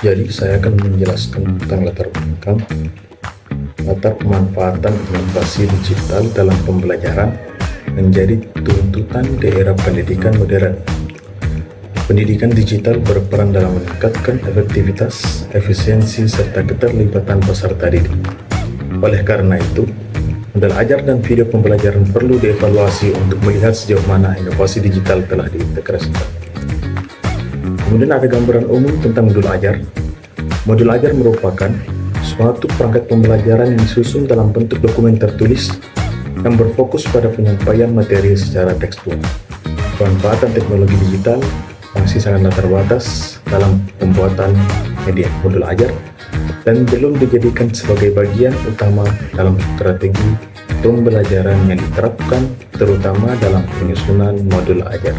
Jadi saya akan menjelaskan tentang latar belakang, latar pemanfaatan inovasi digital dalam pembelajaran menjadi tuntutan di era pendidikan modern. Pendidikan digital berperan dalam meningkatkan efektivitas, efisiensi, serta keterlibatan peserta didik. Oleh karena itu, model ajar dan video pembelajaran perlu dievaluasi untuk melihat sejauh mana inovasi digital telah diintegrasikan. Kemudian ada gambaran umum tentang modul ajar. Modul ajar merupakan suatu perangkat pembelajaran yang disusun dalam bentuk dokumen tertulis yang berfokus pada penyampaian materi secara tekstual. Pemanfaatan teknologi digital masih sangat terbatas dalam pembuatan media modul ajar dan belum dijadikan sebagai bagian utama dalam strategi pembelajaran yang diterapkan, terutama dalam penyusunan modul ajar.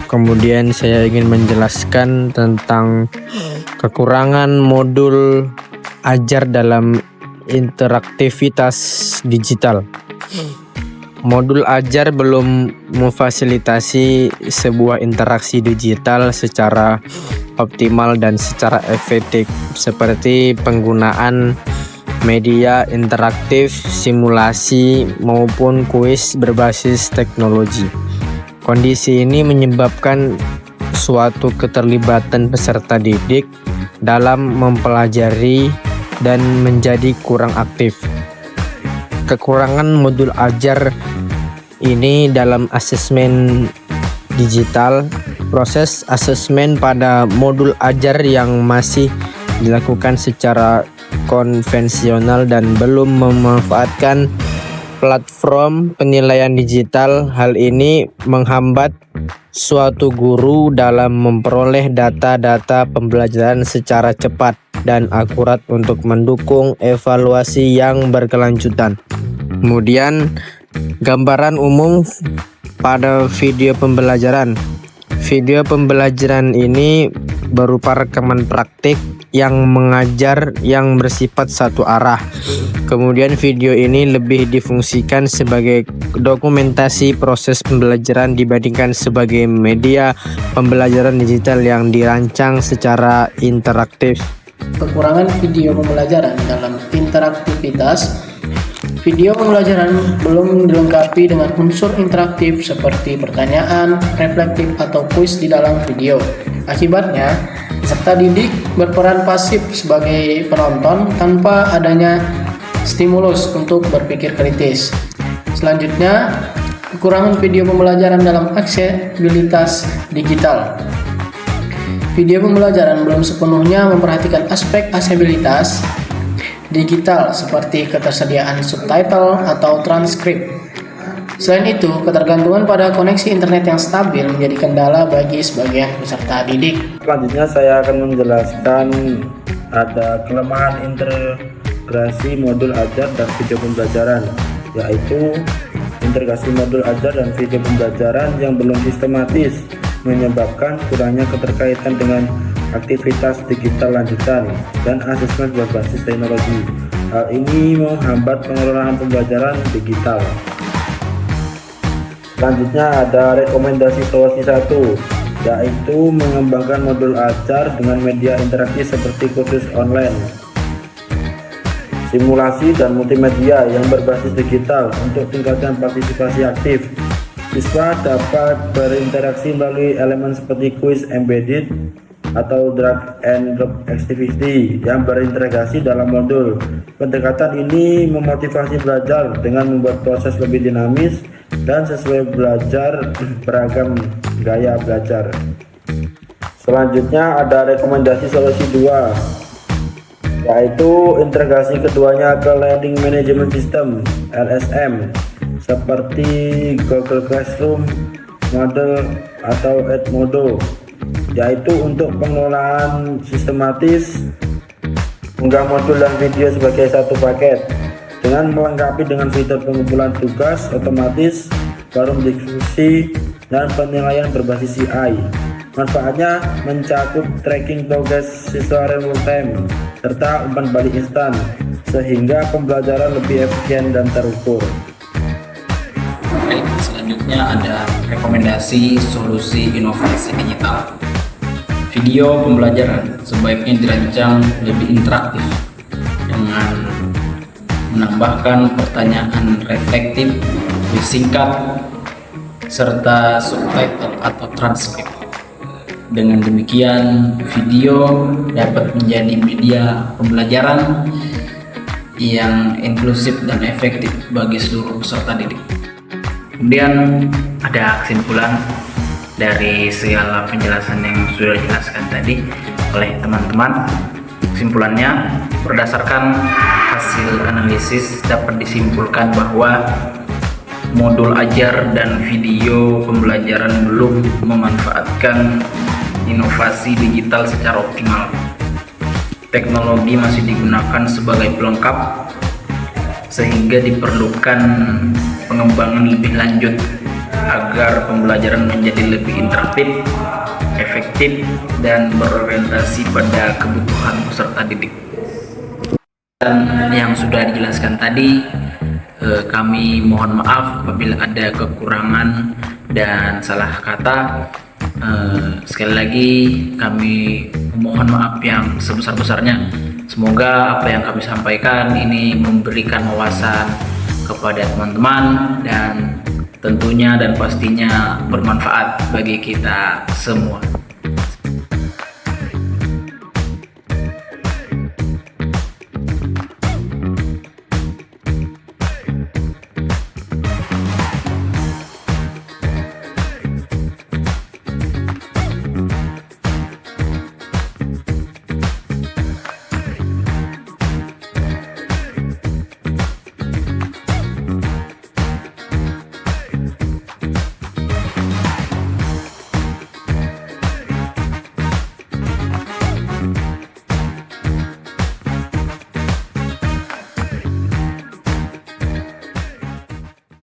Kemudian saya ingin menjelaskan tentang kekurangan modul ajar dalam interaktivitas digital. Modul ajar belum memfasilitasi sebuah interaksi digital secara optimal dan secara efektif, seperti penggunaan media interaktif, simulasi, maupun kuis berbasis teknologi. Kondisi ini menyebabkan suatu keterlibatan peserta didik dalam mempelajari dan menjadi kurang aktif. Kekurangan modul ajar ini dalam asesmen digital. Proses asesmen pada modul ajar yang masih dilakukan secara konvensional dan belum memanfaatkan platform penilaian digital. Hal ini menghambat suatu guru dalam memperoleh data-data pembelajaran secara cepat dan akurat untuk mendukung evaluasi yang berkelanjutan. Kemudian, gambaran umum pada video pembelajaran. Video pembelajaran ini berupa rekaman praktik yang mengajar yang bersifat satu arah. Kemudian video ini lebih difungsikan sebagai dokumentasi proses pembelajaran dibandingkan sebagai media pembelajaran digital yang dirancang secara interaktif. Kekurangan video pembelajaran dalam interaktivitas. Video pembelajaran belum dilengkapi dengan unsur interaktif seperti pertanyaan, reflektif, atau kuis di dalam video. Akibatnya, peserta didik berperan pasif sebagai penonton tanpa adanya stimulus untuk berpikir kritis. Selanjutnya, kekurangan video pembelajaran dalam aksesibilitas digital. Video pembelajaran belum sepenuhnya memperhatikan aspek aksesibilitas digital seperti ketersediaan subtitle atau transkrip. Selain itu, ketergantungan pada koneksi internet yang stabil menjadi kendala bagi sebagian peserta didik. Selanjutnya saya akan menjelaskan ada kelemahan integrasi modul ajar dan video pembelajaran, yaitu integrasi modul ajar dan video pembelajaran yang belum sistematis menyebabkan kurangnya keterkaitan dengan aktivitas digital lanjutan dan asesmen berbasis teknologi. Hal ini menghambat pengelolaan pembelajaran digital. Selanjutnya ada rekomendasi solusi 1, yaitu mengembangkan modul ajar dengan media interaktif seperti kursus online, simulasi dan multimedia yang berbasis digital untuk tingkatkan partisipasi aktif. Siswa dapat berinteraksi melalui elemen seperti kuis embedded atau drag and drop activity yang berintegrasi dalam modul. Pendekatan ini memotivasi belajar dengan membuat proses lebih dinamis dan sesuai belajar beragam gaya belajar. Selanjutnya ada rekomendasi solusi 2, yaitu integrasi keduanya ke Learning Management System (LSM) seperti Google Classroom, Moodle, atau Edmodo, yaitu untuk pengelolaan sistematis unggah modul dan video sebagai satu paket dengan melengkapi dengan fitur pengumpulan tugas otomatis, forum diskusi, dan penilaian berbasis CI. Manfaatnya mencakup tracking progres siswa real time serta umpan balik instan sehingga pembelajaran lebih efisien dan terukur. Selanjutnya ada rekomendasi solusi inovasi digital. Video pembelajaran sebaiknya dirancang lebih interaktif dengan menambahkan pertanyaan reflektif, singkat, serta subtitle atau transkrip. Dengan demikian, video dapat menjadi media pembelajaran yang inklusif dan efektif bagi seluruh peserta didik. Kemudian ada kesimpulan dari segala penjelasan yang sudah dijelaskan tadi oleh teman-teman. Kesimpulannya, berdasarkan hasil analisis dapat disimpulkan bahwa modul ajar dan video pembelajaran belum memanfaatkan inovasi digital secara optimal. Teknologi masih digunakan sebagai pelengkap, sehingga diperlukan pengembangan lebih lanjut agar pembelajaran menjadi lebih interaktif, efektif, dan berorientasi pada kebutuhan peserta didik. Dan yang sudah dijelaskan tadi, kami mohon maaf apabila ada kekurangan dan salah kata. Sekali lagi kami mohon maaf yang sebesar-besarnya. Semoga apa yang kami sampaikan ini memberikan wawasan kepada teman-teman dan tentunya dan pastinya bermanfaat bagi kita semua.